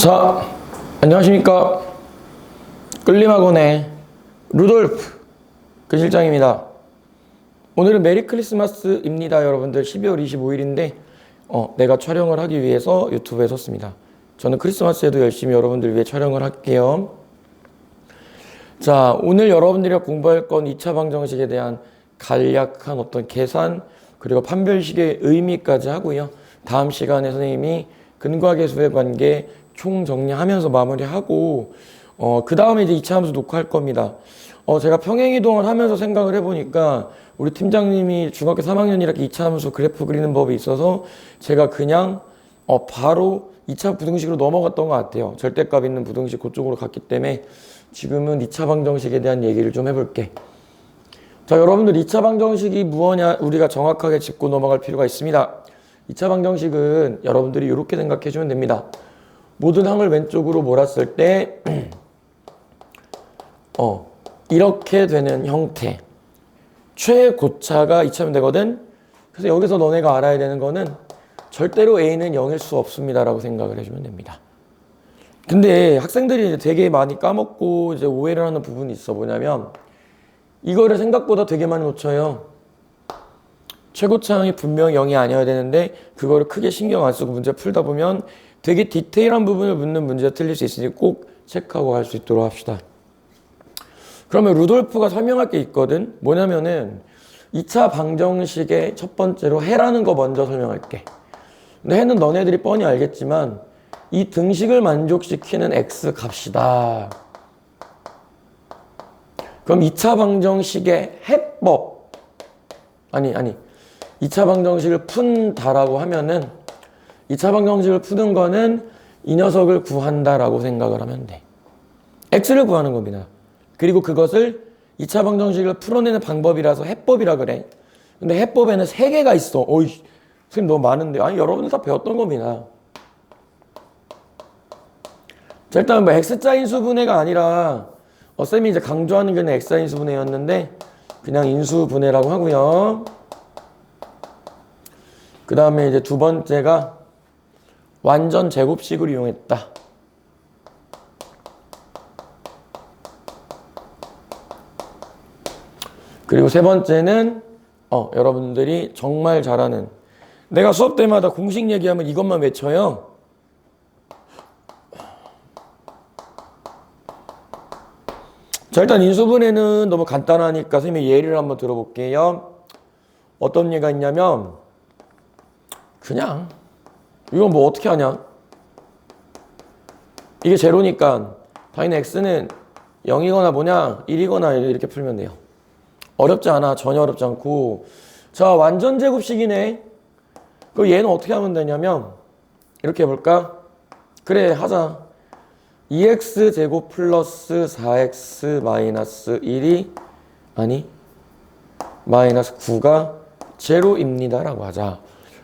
자, 안녕하십니까. 끌림학원의 루돌프 그 실장입니다. 오늘은 메리 크리스마스입니다. 여러분들 12월 25일인데 내가 촬영을 하기 위해서 유튜브에 섰습니다. 저는 크리스마스에도 열심히 여러분들 위해 촬영을 할게요. 자, 오늘 여러분들이 공부할 건 2차 방정식에 대한 간략한 어떤 계산 그리고 판별식의 의미까지 하고요. 다음 시간에 선생님이 근과 계수의 관계 총정리하면서 마무리하고 그 다음에 이제 2차 함수 녹화할 겁니다. 제가 평행이동을 하면서 생각을 해보니까 우리 팀장님이 중학교 3학년 이렇게 2차 함수 그래프 그리는 법이 있어서 제가 그냥 바로 2차 부등식으로 넘어갔던 것 같아요. 절대값 있는 부등식 그쪽으로 갔기 때문에 지금은 2차 방정식에 대한 얘기를 좀 해볼게. 자, 여러분들 2차 방정식이 무엇냐 우리가 정확하게 짚고 넘어갈 필요가 있습니다. 2차 방정식은 여러분들이 이렇게 생각해 주면 됩니다. 모든 항을 왼쪽으로 몰았을 때 이렇게 되는 형태 최고차가 2차면 되거든. 그래서 여기서 너네가 알아야 되는 거는 절대로 A는 0일 수 없습니다 라고 생각을 해주면 됩니다. 근데 학생들이 이제 되게 많이 까먹고 이제 오해를 하는 부분이 있어. 뭐냐면 이거를 생각보다 되게 많이 놓쳐요. 최고차항이 분명히 0이 아니어야 되는데 그거를 크게 신경 안 쓰고 문제 풀다 보면 되게 디테일한 부분을 묻는 문제가 틀릴 수 있으니 꼭 체크하고 갈 수 있도록 합시다. 그러면 루돌프가 설명할 게 있거든. 뭐냐면은 2차 방정식의 첫 번째로 해라는 거 먼저 설명할게. 근데 해는 너네들이 뻔히 알겠지만 이 등식을 만족시키는 x 값이다. 그럼 2차 방정식의 해법 2차 방정식을 푼다라고 하면은 2차 방정식을 푸는 거는 이 녀석을 구한다라고 생각을 하면 돼. x를 구하는 겁니다. 그리고 그것을 2차 방정식을 풀어내는 방법이라서 해법이라 그래. 근데 해법에는 3개가 있어. 어이, 선생님 너무 많은데. 아니, 여러분들 다 배웠던 겁니다. 자, 일단 뭐 x자 인수분해가 아니라 쌤이 이제 강조하는 게 x자 인수분해였는데 그냥 인수분해라고 하고요. 그 다음에 이제 두 번째가 완전 제곱식을 이용했다. 그리고 세 번째는 여러분들이 정말 잘하는 내가 수업 때마다 공식 얘기하면 이것만 외쳐요. 자, 일단 인수분해는 너무 간단하니까 선생님의 예를 한번 들어볼게요. 어떤 예가 있냐면 그냥 이건 뭐 어떻게 하냐? 이게 제로니까 당연히 x는 0이거나 뭐냐 1이거나 이렇게 풀면 돼요. 어렵지 않아. 전혀 어렵지 않고. 자, 완전 제곱식이네. 그럼 얘는 어떻게 하면 되냐면 이렇게 해볼까? 그래, 하자. 2x 제곱 플러스 4x 마이너스 1이 마이너스 9가 제로입니다 라고 하자.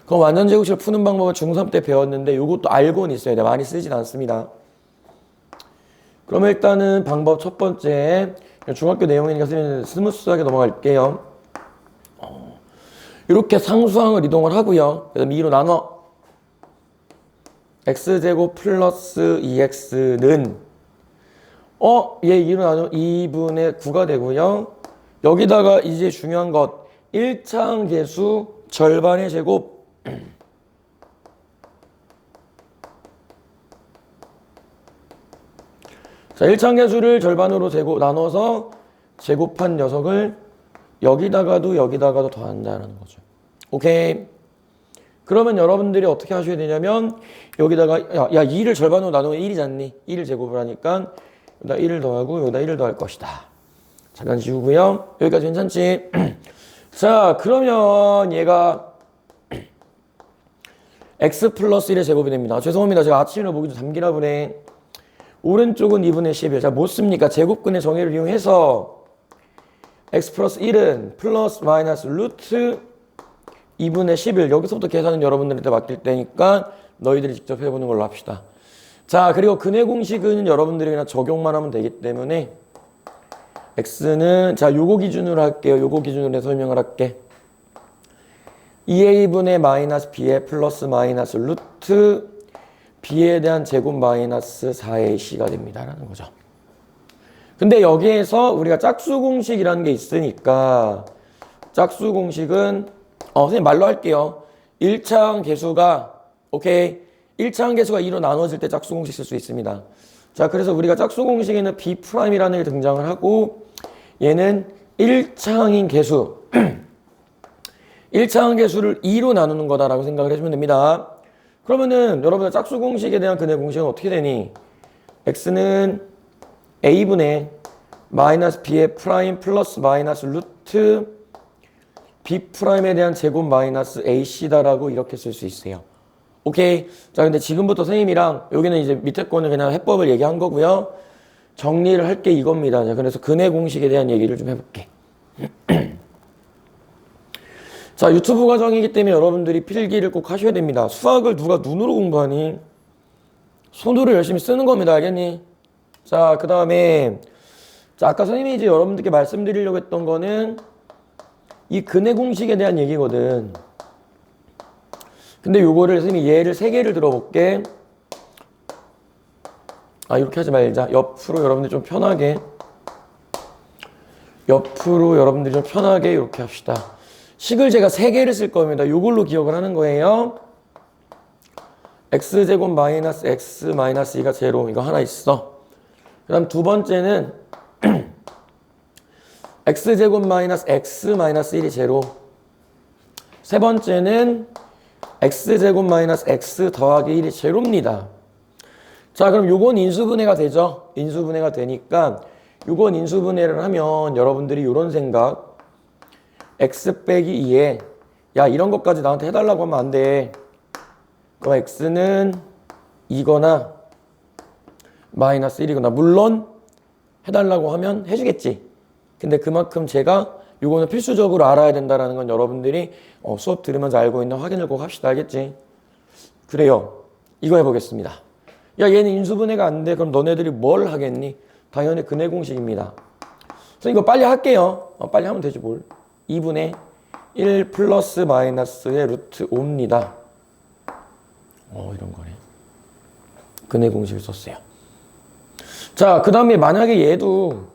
그럼 완전 제곱식을 푸는 방법을 중3 때 배웠는데 이것도 알고는 있어야 돼. 많이 쓰진 않습니다. 그러면 일단은 방법 첫 번째 중학교 내용이니까 스무스하게 넘어갈게요. 이렇게 상수항을 이동을 하고요. 그래서 2로 나눠 x제곱 플러스 2x는 얘 2로 나누면 2분의 9가 되고요. 여기다가 이제 중요한 것 1차항 계수 절반의 제곱 자, 1차항 계수를 절반으로 나눠서 제곱한 녀석을 여기다가도 더한다는 거죠. 오케이. 그러면 여러분들이 어떻게 하셔야 되냐면 여기다가 야 2를 절반으로 나누면 1이잖니. 1을 제곱을 하니까 여기다 1을 더하고 여기다 1을 더할 것이다. 잠깐 지우고요. 여기까지 괜찮지? 자, 그러면 얘가 x 플러스 1의 제곱이 됩니다. 죄송합니다. 제가 아침에 보기 좀 담기라 그래. 오른쪽은 2분의 11. 자, 뭐 씁니까? 제곱근의 정의를 이용해서 x 플러스 1은 플러스 마이너스 루트 2분의 11. 여기서부터 계산은 여러분들한테 맡길 테니까 너희들이 직접 해보는 걸로 합시다. 자, 그리고 근의 공식은 여러분들이 그냥 적용만 하면 되기 때문에 x는 자, 요거 기준으로 할게요. 요거 기준으로 설명을 할게. 2a분의 마이너스 b의 플러스 마이너스 루트 b에 대한 제곱 마이너스 4ac가 됩니다 라는 거죠. 근데 여기에서 우리가 짝수 공식이라는 게 있으니까 짝수 공식은 선생님 말로 할게요. 1차항 계수가 오케이 1차항 계수가 2로 나눠질 때 짝수 공식 쓸 수 있습니다. 자, 그래서 우리가 짝수 공식에는 b'이라는 게 등장을 하고 얘는 1차항인 계수 1차항 계수를 2로 나누는 거다라고 생각을 해주면 됩니다. 그러면은 여러분들 짝수 공식에 대한 근해 공식은 어떻게 되니? x는 a분의 마이너스 b의 프라임 플러스 마이너스 루트 b'에 대한 제곱 마이너스 ac다라고 이렇게 쓸 수 있어요. 오케이. 자, 근데 지금부터 선생님이랑 여기는 이제 밑에 거는 그냥 해법을 얘기한 거고요. 정리를 할 게 이겁니다. 자, 그래서 근해 공식에 대한 얘기를 좀 해볼게. 자, 유튜브 과정이기 때문에 여러분들이 필기를 꼭 하셔야 됩니다. 수학을 누가 눈으로 공부하니? 손으로 열심히 쓰는 겁니다. 알겠니? 자, 그 다음에 자, 아까 선생님이 이제 여러분들께 말씀드리려고 했던 거는 이 근해 공식에 대한 얘기거든. 근데 요거를 선생님이 예를 3개를 들어볼게. 이렇게 하지 말자. 옆으로 여러분들 좀 편하게 이렇게 합시다. 식을 제가 3개를 쓸 겁니다. 요걸로 기억을 하는 거예요. x제곱 마이너스 x 마이너스 2가 제로. 이거 하나 있어. 그 다음 두 번째는 x제곱 마이너스 x 마이너스 1이 제로. 세 번째는 x제곱 마이너스 x 더하기 1이 제로입니다. 자, 그럼 요건 인수분해가 되죠. 인수분해가 되니까 요건 인수분해를 하면 여러분들이 요런 생각 x 빼기 2에 야 이런 것까지 나한테 해달라고 하면 안 돼. 그럼 x는 2거나 마이너스 1이거나 물론 해달라고 하면 해주겠지. 근데 그만큼 제가 요거는 필수적으로 알아야 된다는 건 여러분들이 수업 들으면서 알고 있는 확인을 꼭 합시다. 알겠지? 그래요. 이거 해보겠습니다. 야 얘는 인수분해가 안 돼. 그럼 너네들이 뭘 하겠니? 당연히 근해 공식입니다. 그래서 이거 빨리 할게요. 빨리 하면 되지 뭘. 2분의 1 플러스 마이너스의 루트 5입니다. 이런 거네. 근해 공식을 썼어요. 자, 그 다음에 만약에 얘도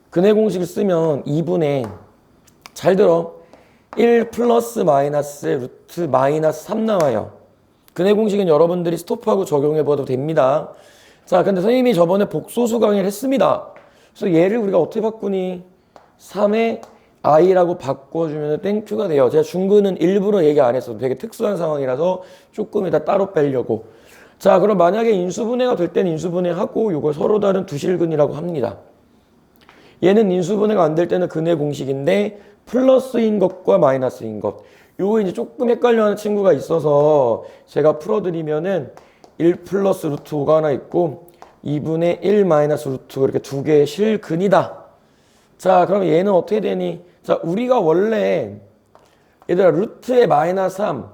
근해 공식을 쓰면 2분의 잘 들어 1 플러스 마이너스의 루트 마이너스 3 나와요. 근해 공식은 여러분들이 스톱하고 적용해 봐도 됩니다. 자, 근데 선생님이 저번에 복소수 강의를 했습니다. 그래서 얘를 우리가 어떻게 바꾸니? 3의 i라고 바꿔주면 땡큐가 돼요. 제가 중근은 일부러 얘기 안 했어도 되게 특수한 상황이라서 조금 이따 따로 빼려고. 자, 그럼 만약에 인수분해가 될 때는 인수분해하고 이걸 서로 다른 두실근이라고 합니다. 얘는 인수분해가 안 될 때는 근해 공식인데 플러스인 것과 마이너스인 것. 요거 이제 조금 헷갈려하는 친구가 있어서 제가 풀어드리면은 1 플러스 루트 5가 하나 있고 2분의 1 마이너스 루트 이렇게 두 개의 실근이다. 자, 그럼 얘는 어떻게 되니? 자, 우리가 원래 얘들아 루트에 마이너스 3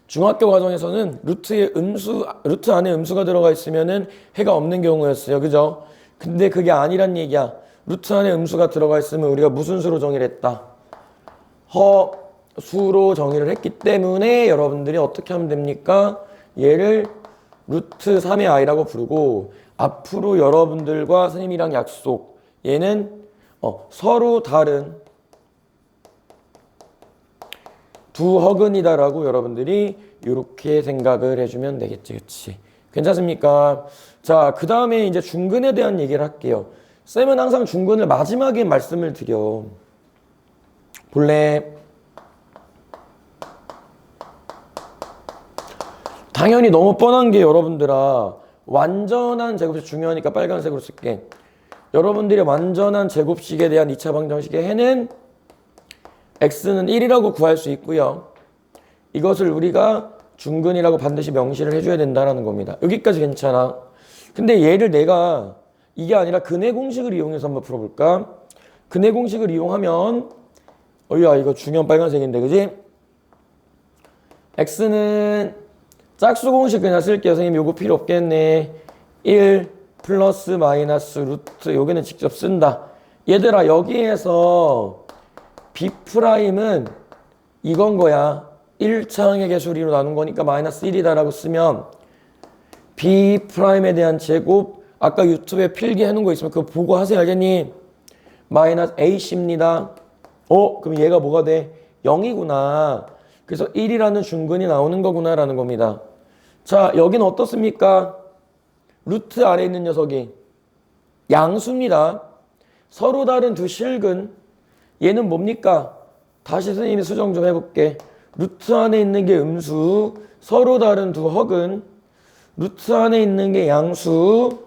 중학교 과정에서는 루트 안에 음수가 들어가 있으면은 해가 없는 경우였어요. 그죠? 근데 그게 아니란 얘기야. 루트 안에 음수가 들어가 있으면 우리가 무슨 수로 정의를 했다? 허수로 정의를 했기 때문에 여러분들이 어떻게 하면 됩니까? 얘를 루트 3의 i라고 부르고 앞으로 여러분들과 선생님이랑 약속 얘는 서로 다른 두 허근이다라고 여러분들이 이렇게 생각을 해주면 되겠지. 그치? 괜찮습니까? 자, 그 다음에 이제 중근에 대한 얘기를 할게요. 쌤은 항상 중근을 마지막에 말씀을 드려. 볼래? 당연히 너무 뻔한 게 여러분들아 완전한 제곱식 중요하니까 빨간색으로 쓸게. 여러분들이 완전한 제곱식에 대한 2차 방정식의 해는 x는 1이라고 구할 수 있고요. 이것을 우리가 중근이라고 반드시 명시를 해줘야 된다는 겁니다. 여기까지 괜찮아. 근데 얘를 내가 이게 아니라 근해 공식을 이용해서 한번 풀어볼까? 근해 공식을 이용하면 야 이거 중요한 빨간색인데 그지? x는 짝수 공식 그냥 쓸게요. 선생님 요거 필요 없겠네. 1 플러스 마이너스 루트 여기는 직접 쓴다. 얘들아 여기에서 b'은 이건 거야. 1차항의 개수로 나눈 거니까 마이너스 1이다라고 쓰면 B'에 대한 제곱, 아까 유튜브에 필기해 놓은 거 있으면 그거 보고 하세요. 알겠니? 마이너스 AC입니다. 그럼 얘가 뭐가 돼? 0이구나. 그래서 1이라는 중근이 나오는 거구나 라는 겁니다. 자, 여기는 어떻습니까? 루트 아래에 있는 녀석이 양수입니다. 서로 다른 두 실근. 얘는 뭡니까? 다시 선생님이 수정 좀 해볼게. 루트 안에 있는 게 음수, 서로 다른 두 허근, 루트 안에 있는 게 양수,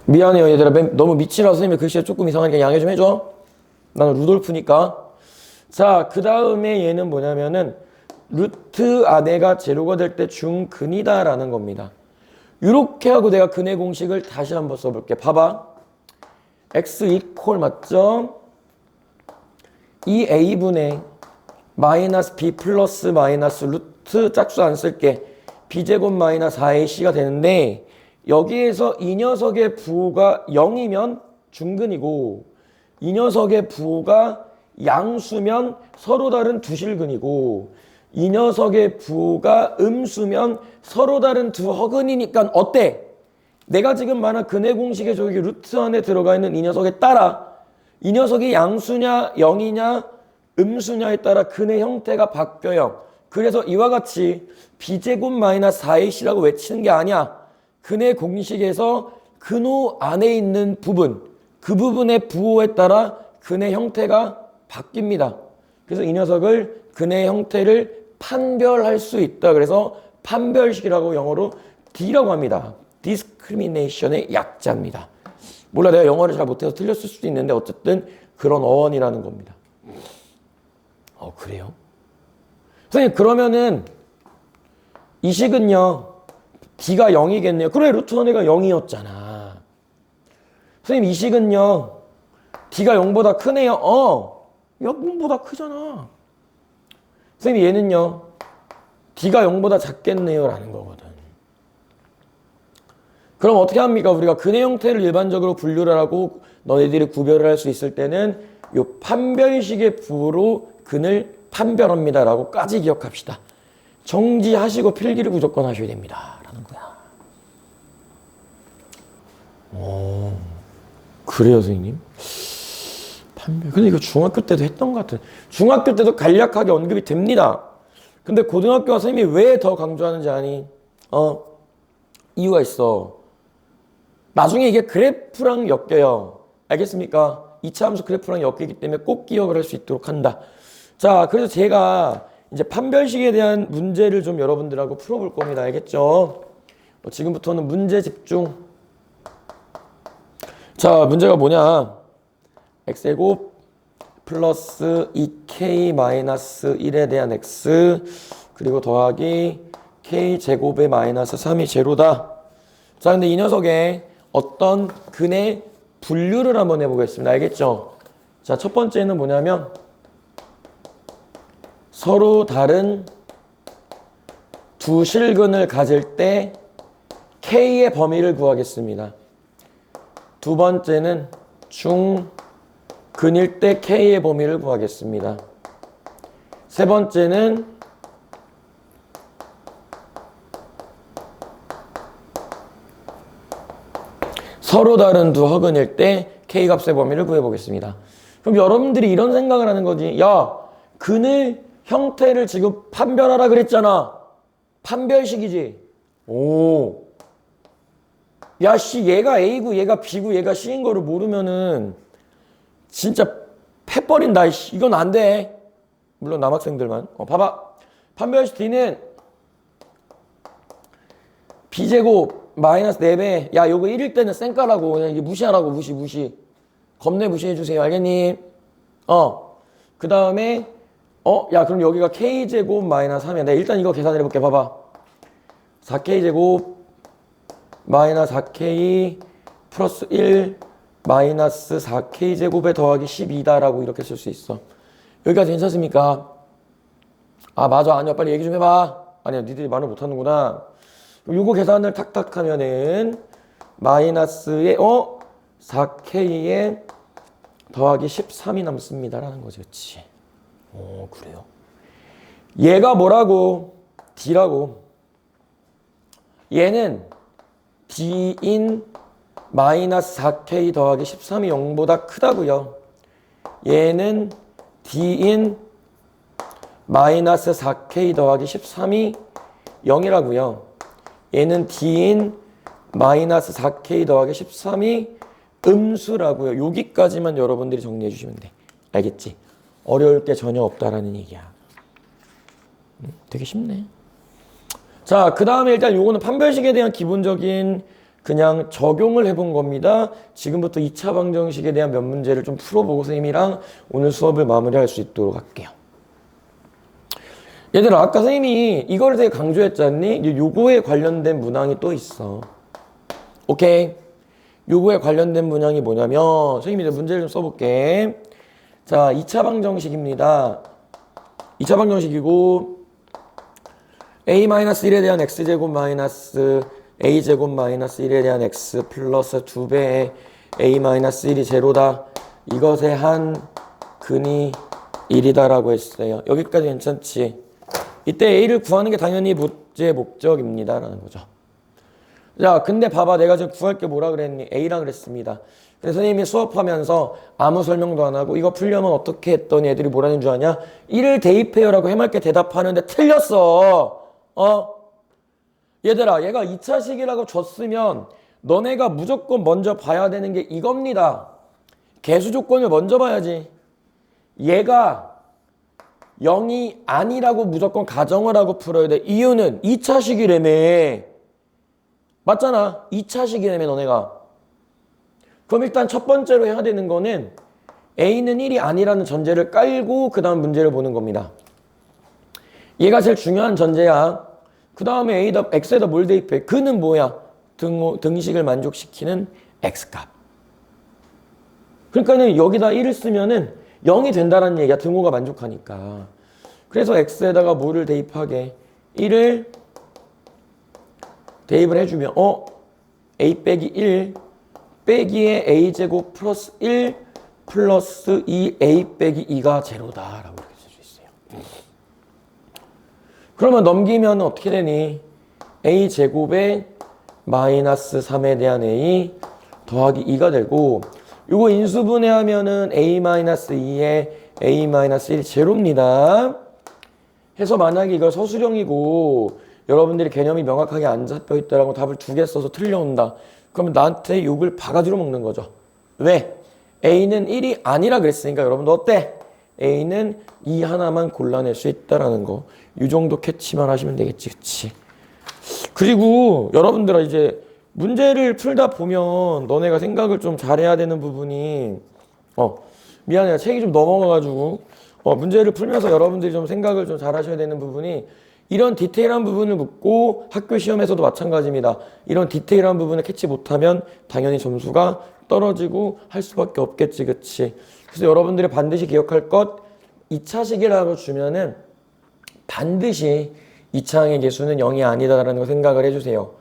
미안해요 얘들아, 너무 미치라서 선생님이 글씨가 조금 이상하니까 양해 좀 해줘. 나는 루돌프니까. 자, 그 다음에 얘는 뭐냐면은 루트 안에가 제로가 될 때 중근이다 라는 겁니다. 이렇게 하고 내가 근의 공식을 다시 한번 써볼게. 봐봐. x 이퀄 맞죠? 이 a분의 마이너스 b 플러스 마이너스 루트 짝수 안 쓸게. b제곱 마이너스 4ac가 되는데 여기에서 이 녀석의 부호가 0이면 중근이고 이 녀석의 부호가 양수면 서로 다른 두 실근이고 이 녀석의 부호가 음수면 서로 다른 두 허근이니까 어때? 내가 지금 말한 근의 공식에 저기 루트 안에 들어가 있는 이 녀석에 따라 이 녀석이 양수냐 0이냐 음수냐에 따라 근의 형태가 바뀌어요. 그래서 이와 같이 b제곱 마이너스 4ac라고 외치는 게 아니야. 근의 공식에서 근호 안에 있는 부분, 그 부분의 부호에 따라 근의 형태가 바뀝니다. 그래서 이 녀석을 근의 형태를 판별할 수 있다. 그래서 판별식이라고 영어로 D라고 합니다. discrimination의 약자입니다. 몰라, 내가 영어를 잘 못해서 틀렸을 수도 있는데 어쨌든 그런 어원이라는 겁니다. 그래요? 선생님, 그러면은 이 식은요 D가 0이겠네요. 그래, 루트 원의가 0이었잖아. 선생님, 이 식은요 D가 0보다 크네요. 0보다 크잖아. 선생님, 얘는요 D가 0보다 작겠네요 라는 거거든. 그럼 어떻게 합니까? 우리가 근의 형태를 일반적으로 분류를 하고 너희들이 구별을 할 수 있을 때는 요 판별식의 부호로 근을 판별합니다 라고 까지 기억합시다. 정지하시고 필기를 무조건 하셔야 됩니다 라는 거야. 그래요 선생님? 판별. 근데 이거 중학교 때도 했던 것 같은. 중학교 때도 간략하게 언급이 됩니다. 근데 고등학교 선생님이 왜 더 강조하는지 아니? 이유가 있어. 나중에 이게 그래프랑 엮여요. 알겠습니까? 2차 함수 그래프랑 엮이기 때문에 꼭 기억을 할 수 있도록 한다. 자, 그래서 제가 이제 판별식에 대한 문제를 좀 여러분들하고 풀어볼 겁니다. 알겠죠? 지금부터는 문제 집중. 자, 문제가 뭐냐? x제곱 플러스 2k 마이너스 1에 대한 x 그리고 더하기 k제곱의 마이너스 3이 제로다. 자, 근데 이 녀석의 어떤 근의 분류를 한번 해보겠습니다. 알겠죠? 자, 첫 번째는 뭐냐면 서로 다른 두 실근을 가질 때 K의 범위를 구하겠습니다. 두 번째는 중근일 때 K의 범위를 구하겠습니다. 세 번째는 서로 다른 두 허근일 때 K값의 범위를 구해보겠습니다. 그럼 여러분들이 이런 생각을 하는 거지. 야, 근의 형태를 지금 판별하라 그랬잖아. 판별식이지. 오. 야, 씨, 얘가 A고 얘가 B고 얘가 C인 거를 모르면은 진짜 패버린다. 이건 안 돼. 물론 남학생들만. 봐봐. 판별식 D는 B제곱 마이너스 4배. 야, 요거 1일 때는 쌩까라고. 그냥 이게 무시하라고. 무시. 겁내 무시해주세요. 알겠니? 그 다음에 야, 그럼 여기가 K제곱 마이너스 3이야. 내가 일단 이거 계산해볼게. 봐봐. 4K제곱 마이너스 4K 플러스 1 마이너스 4K제곱에 더하기 12다라고 이렇게 쓸 수 있어. 여기까지 괜찮습니까? 아, 맞아. 아니야. 빨리 얘기 좀 해봐. 아니야. 니들이 말을 못하는구나. 요거 계산을 탁탁 하면은 마이너스에 4K에 더하기 13이 남습니다라는 거지. 그치? 오, 그래요? 얘가 뭐라고? D라고. 얘는 D인 마이너스 4K 더하기 13이 0보다 크다고요. 얘는 D인 마이너스 4K 더하기 13이 0이라고요. 얘는 D인 마이너스 4K 더하기 13이 음수라고요. 여기까지만 여러분들이 정리해 주시면 돼. 알겠지? 어려울 게 전혀 없다라는 얘기야. 되게 쉽네. 자, 그 다음에 일단 요거는 판별식에 대한 기본적인 그냥 적용을 해본 겁니다. 지금부터 2차 방정식에 대한 몇 문제를 좀 풀어보고 선생님이랑 오늘 수업을 마무리할 수 있도록 할게요. 얘들아, 아까 선생님이 이거를 되게 강조했잖니? 요거에 관련된 문항이 또 있어. 오케이? 요거에 관련된 문항이 뭐냐면 선생님이 이제 문제를 좀 써볼게. 자, 2차 방정식입니다. 2차 방정식이고 a-1에 대한 x제곱 마이너스 a제곱 마이너스 1에 대한 x 플러스 2배의 a-1이 제로다. 이것의 한 근이 1이다 라고 했어요. 여기까지 괜찮지? 이때 a를 구하는 게 당연히 문제의 목적입니다 라는 거죠. 자, 근데 봐봐. 내가 지금 구할 게 뭐라 그랬니? a라 그랬습니다. 그래서 선생님이 수업하면서 아무 설명도 안 하고 이거 풀려면 어떻게 했더니 애들이 뭐라는 줄 아냐? 1을 대입해요 라고 해맑게 대답하는데 틀렸어. 얘들아, 얘가 2차식이라고 줬으면 너네가 무조건 먼저 봐야 되는 게 이겁니다. 개수 조건을 먼저 봐야지. 얘가 0이 아니라고 무조건 가정을 하고 풀어야 돼. 이유는 2차식이라며. 맞잖아. 2차식이라며 너네가. 그럼 일단 첫 번째로 해야 되는 거는 A는 1이 아니라는 전제를 깔고 그 다음 문제를 보는 겁니다. 얘가 제일 중요한 전제야. 그 다음에 X에다 뭘 대입해? 그는 뭐야? 등식을 만족시키는 X값. 그러니까는 여기다 1을 쓰면은 0이 된다라는 얘기야. 등호가 만족하니까. 그래서 X에다가 뭐를 대입하게? 1을 대입을 해주면 A 빼기 1 빼기에 A제곱 플러스 1 플러스 2A 빼기 2가 제로다 라고 이렇게 쓸 수 있어요. 그러면 넘기면 어떻게 되니? A제곱에 마이너스 3에 대한 A 더하기 2가 되고 요거 인수분해하면은 A-2에 A-1 제로입니다. 해서 만약에 이걸 서술형이고 여러분들이 개념이 명확하게 안 잡혀 있다라고 답을 2개 써서 틀려온다. 그러면 나한테 욕을 바가지로 먹는 거죠. 왜? A는 1이 아니라 그랬으니까 여러분들 어때? A는 2 하나만 골라낼 수 있다라는 거. 이 정도 캐치만 하시면 되겠지. 그치? 그리고 여러분들아 이제 문제를 풀다 보면 너네가 생각을 좀 잘해야 되는 부분이 미안해요. 책이 좀 넘어가가지고 문제를 풀면서 여러분들이 좀 생각을 좀 잘하셔야 되는 부분이 이런 디테일한 부분을 묻고 학교 시험에서도 마찬가지입니다. 이런 디테일한 부분을 캐치 못하면 당연히 점수가 떨어지고 할 수밖에 없겠지. 그치? 그래서 여러분들이 반드시 기억할 것 2차식이라고 주면은 반드시 2차항의 개수는 0이 아니다라는 거 생각을 해주세요.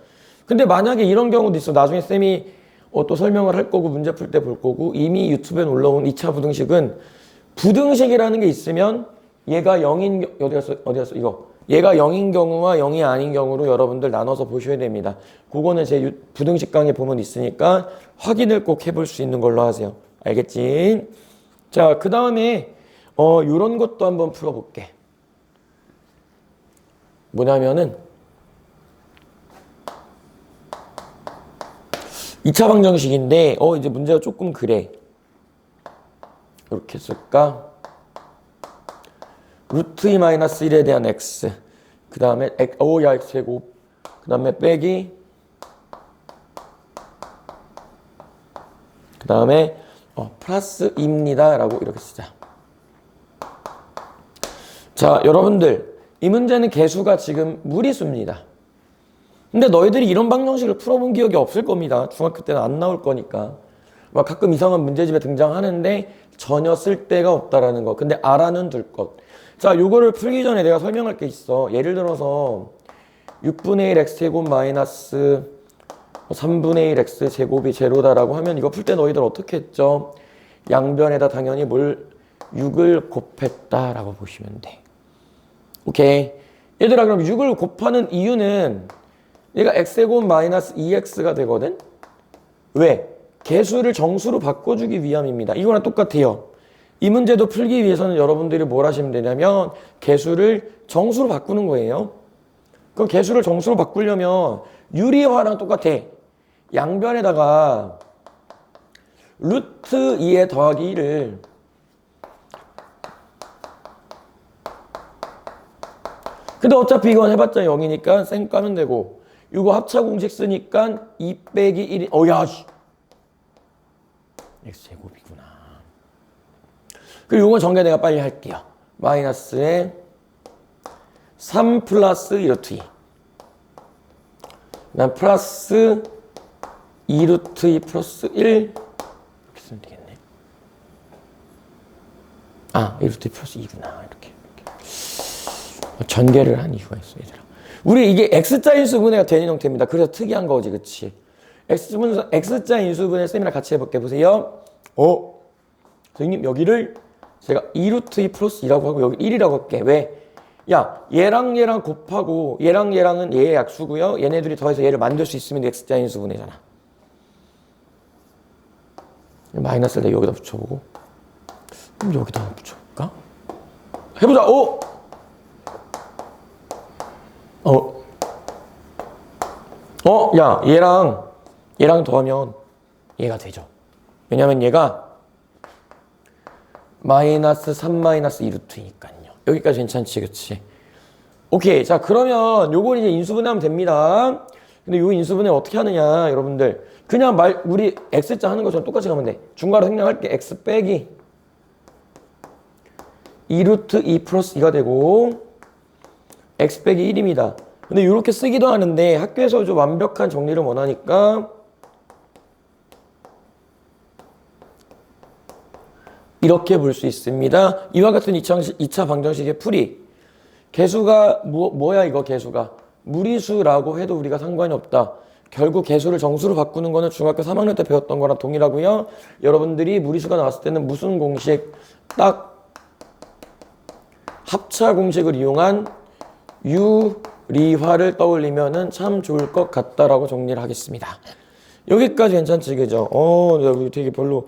근데 만약에 이런 경우도 있어. 나중에 쌤이 또 설명을 할 거고 문제 풀 때 볼 거고 이미 유튜브에 올라온 2차 부등식은 부등식이라는 게 있으면 얘가 0인 어디갔어 이거 얘가 0인 경우와 0이 아닌 경우로 여러분들 나눠서 보셔야 됩니다. 그거는 제 부등식 강의 보면 있으니까 확인을 꼭 해볼 수 있는 걸로 하세요. 알겠지? 자, 그 다음에 요런 것도 한번 풀어볼게. 뭐냐면은 2차 방정식인데 이제 문제가 조금 그래. 이렇게 쓸까? 루트 2 마이너스 1에 대한 x 그 다음에 x제곱 그 다음에 빼기 그 다음에 플러스 2입니다 라고 이렇게 쓰자. 자, 여러분들 이 문제는 개수가 지금 무리수입니다. 근데 너희들이 이런 방정식을 풀어본 기억이 없을 겁니다. 중학교 때는 안 나올 거니까. 막 가끔 이상한 문제집에 등장하는데 전혀 쓸 데가 없다라는 거. 근데 알아는 둘 것. 자, 요거를 풀기 전에 내가 설명할 게 있어. 예를 들어서 6분의 1 x제곱 마이너스 3분의 1 x제곱이 제로다라고 하면 이거 풀 때 너희들 어떻게 했죠? 양변에다 당연히 6을 곱했다라고 보시면 돼. 오케이. 얘들아, 그럼 6을 곱하는 이유는 얘가 x제곱 마이너스 2x가 되거든? 왜? 개수를 정수로 바꿔주기 위함입니다. 이거랑 똑같아요. 이 문제도 풀기 위해서는 여러분들이 뭘 하시면 되냐면 개수를 정수로 바꾸는 거예요. 그럼 개수를 정수로 바꾸려면 유리화랑 똑같아. 양변에다가 루트 2에 더하기 1을 근데 어차피 이건 해봤자 0이니까 쌩 까면 되고 이거 합차 공식 쓰니까 2 빼기 1이 야 x제곱이구나. 그리고 이건 전개 내가 빨리 할게요. 마이너스에 3 플러스 2루트 2 그다음 플러스 2루트 2 플러스 1 이렇게 쓰면 되겠네. 1루트 2 플러스 2구나. 이렇게. 전개를 한 이유가 있어, 얘들아. 우리 이게 X자 인수분해가 되는 형태입니다. 그래서 특이한 거지, 그치? X자 인수분해 쌤이랑 같이 해볼게. 보세요. 선생님, 여기를 제가 2루트 2 플러스 2라고 하고 여기 1이라고 할게. 왜? 야, 얘랑 얘랑 곱하고 얘랑 얘랑은 얘의 약수고요. 얘네들이 더해서 얘를 만들 수 있으면 X자 인수분해잖아. 마이너스를 여기다 붙여보고 그럼 여기다 붙여볼까? 해보자. 야, 얘랑 더하면 얘가 되죠. 왜냐면 얘가 마이너스 3 마이너스 2루트니까요. 여기까지 괜찮지, 그치? 오케이. 자, 그러면 요걸 이제 인수분해하면 됩니다. 근데 요 인수분해 어떻게 하느냐, 여러분들. 그냥 우리 X자 하는 것처럼 똑같이 가면 돼. 중괄호 생략할게. X 빼기 2루트 2 플러스 2가 되고 X 빼기 1입니다. 근데 이렇게 쓰기도 하는데 학교에서 좀 완벽한 정리를 원하니까 이렇게 볼 수 있습니다. 이와 같은 2차 방정식의 풀이. 개수가 뭐야 이거 개수가. 무리수라고 해도 우리가 상관이 없다. 결국 개수를 정수로 바꾸는 거는 중학교 3학년 때 배웠던 거랑 동일하고요. 여러분들이 무리수가 나왔을 때는 무슨 공식? 딱 합차 공식을 이용한 유리화를 떠올리면은 참 좋을 것 같다라고 정리를 하겠습니다. 여기까지 괜찮지, 그죠? 내가 되게 별로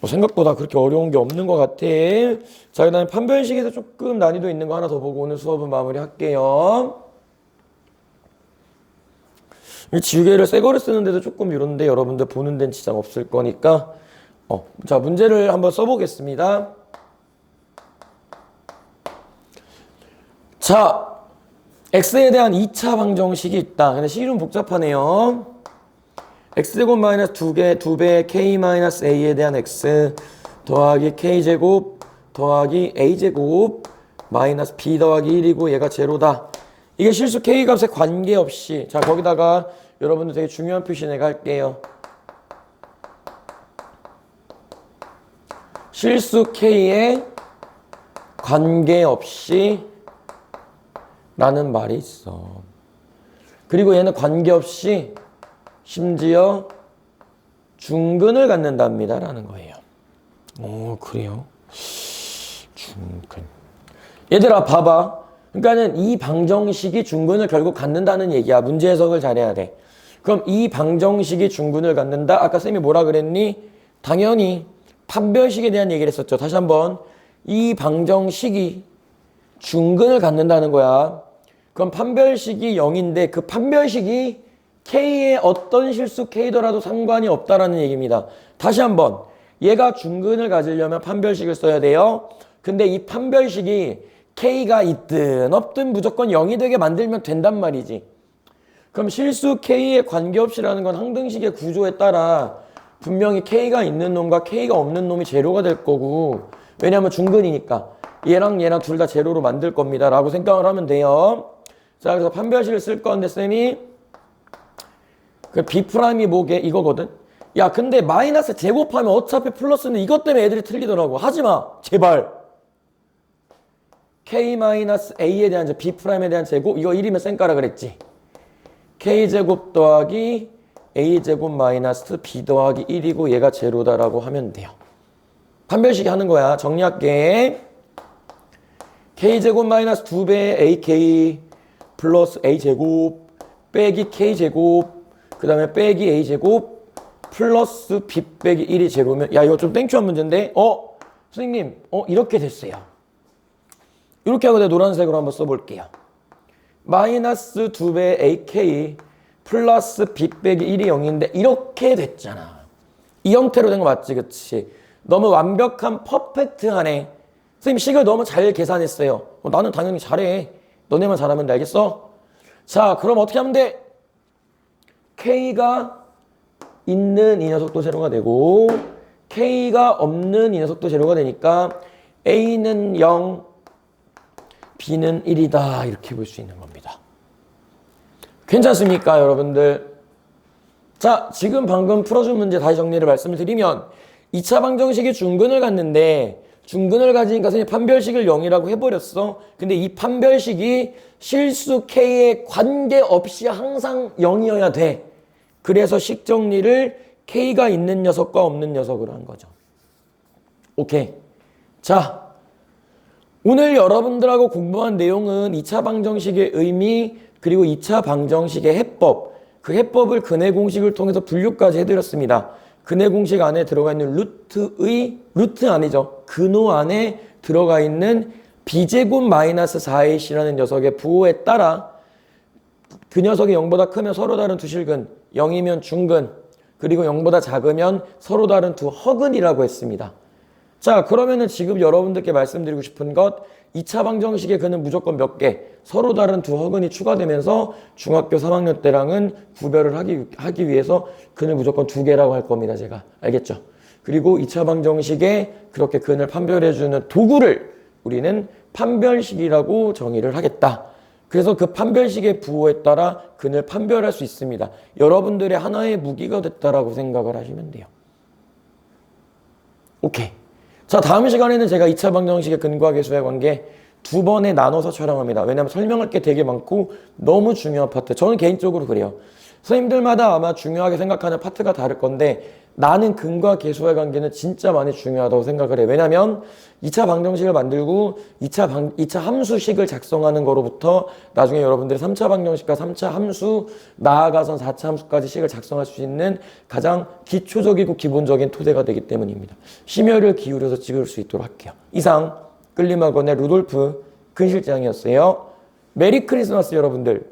생각보다 그렇게 어려운 게 없는 것 같아. 자, 그 다음에 판별식에서 조금 난이도 있는 거 하나 더 보고 오늘 수업은 마무리할게요. 지우개를 새 거를 쓰는데도 조금 이런데 여러분들 보는 데는 지장 없을 거니까 자, 문제를 한번 써보겠습니다. 자, x에 대한 2차 방정식이 있다. 근데 식이 좀 복잡하네요. x제곱 마이너스 2배 k 마이너스 a에 대한 x 더하기 k제곱 더하기 a제곱 마이너스 b 더하기 1이고 얘가 제로다. 이게 실수 k 값에 관계없이, 자, 거기다가 여러분들 되게 중요한 표시 내가 할게요. 실수 k에 관계없이 라는 말이 있어. 그리고 얘는 관계없이 심지어 중근을 갖는답니다 라는 거예요. 그래요? 중근. 얘들아 봐봐. 그러니까는 이 방정식이 중근을 결국 갖는다는 얘기야. 문제 해석을 잘해야 돼. 그럼 이 방정식이 중근을 갖는다? 아까 쌤이 뭐라 그랬니? 당연히 판별식에 대한 얘기를 했었죠. 다시 한번. 이 방정식이 중근을 갖는다는 거야. 그럼 판별식이 0인데 그 판별식이 K의 어떤 실수 K더라도 상관이 없다라는 얘기입니다. 다시 한번. 얘가 중근을 가지려면 판별식을 써야 돼요. 근데 이 판별식이 K가 있든 없든 무조건 0이 되게 만들면 된단 말이지. 그럼 실수 K에 관계없이라는 건 항등식의 구조에 따라 분명히 K가 있는 놈과 K가 없는 놈이 제로가 될 거고, 왜냐하면 중근이니까 얘랑 얘랑 둘 다 제로로 만들 겁니다 라고 생각을 하면 돼요. 자, 그래서 판별식을 쓸 건데 쌤이 그 B'이 뭐게? 이거거든. 야, 근데 마이너스 제곱하면 어차피 플러스인데 이것 때문에 애들이 틀리더라고. 하지마 제발. K-A에 대한 B'에 대한 제곱, 이거 1이면 쌩까라 그랬지. K제곱 더하기 A제곱 마이너스 B 더하기 1이고 얘가 제로다라고 하면 돼요. 판별식이 하는 거야. 정리할게. k제곱 마이너스 2배 ak 플러스 a제곱 빼기 k제곱 그 다음에 빼기 a제곱 플러스 b 빼기 1이 제로면 야 이거 좀 땡큐한 문제인데 선생님 이렇게 됐어요. 이렇게 하고 내가 노란색으로 한번 써볼게요. 마이너스 2배 ak 플러스 b 빼기 1이 0인데 이렇게 됐잖아. 이 형태로 된 거 맞지? 그치? 너무 완벽한 퍼펙트하네. 선생님 식을 너무 잘 계산했어요. 나는 당연히 잘해. 너네만 잘하면 돼. 알겠어? 자, 그럼 어떻게 하면 돼? K가 있는 이 녀석도 제로가 되고 K가 없는 이 녀석도 제로가 되니까 A는 0, B는 1이다. 이렇게 볼 수 있는 겁니다. 괜찮습니까, 여러분들? 자, 지금 방금 풀어준 문제 다시 정리를 말씀을 드리면 2차 방정식이 중근을 갖는데 중근을 가지니까 선생님 판별식을 0이라고 해버렸어. 근데 이 판별식이 실수 K에 관계없이 항상 0이어야 돼. 그래서 식 정리를 K가 있는 녀석과 없는 녀석으로 한 거죠. 오케이. 자, 오늘 여러분들하고 공부한 내용은 2차 방정식의 의미 그리고 2차 방정식의 해법, 그 해법을 근해 공식을 통해서 분류까지 해드렸습니다. 근해 공식 안에 들어가 있는 루트 아니죠. 근호 안에 들어가 있는 b제곱 마이너스 4ac라는 녀석의 부호에 따라 그 녀석이 0보다 크면 서로 다른 두 실근, 0이면 중근, 그리고 0보다 작으면 서로 다른 두 허근이라고 했습니다. 자, 그러면은 지금 여러분들께 말씀드리고 싶은 것 2차 방정식의 근은 무조건 몇 개, 서로 다른 두 허근이 추가되면서 중학교 3학년 때랑은 구별을 하기 위해서 근을 무조건 2개라고 할 겁니다. 제가. 알겠죠? 그리고 2차 방정식에 그렇게 근을 판별해주는 도구를 우리는 판별식이라고 정의를 하겠다. 그래서 그 판별식의 부호에 따라 근을 판별할 수 있습니다. 여러분들의 하나의 무기가 됐다라고 생각을 하시면 돼요. 오케이. 자, 다음 시간에는 제가 2차 방정식의 근과 계수의 관계 2번에 나눠서 촬영합니다. 왜냐하면 설명할 게 되게 많고 너무 중요한 파트. 저는 개인적으로 그래요. 선생님들마다 아마 중요하게 생각하는 파트가 다를 건데 나는 근과 계수의 관계는 진짜 많이 중요하다고 생각을 해요. 왜냐하면 2차 방정식을 만들고 2차 함수식을 작성하는 거로부터 나중에 여러분들이 3차 방정식과 3차 함수 나아가선 4차 함수까지 식을 작성할 수 있는 가장 기초적이고 기본적인 토대가 되기 때문입니다. 심혈을 기울여서 찍을 수 있도록 할게요. 이상 끌림학원의 루돌프 근실장이었어요. 메리 크리스마스 여러분들.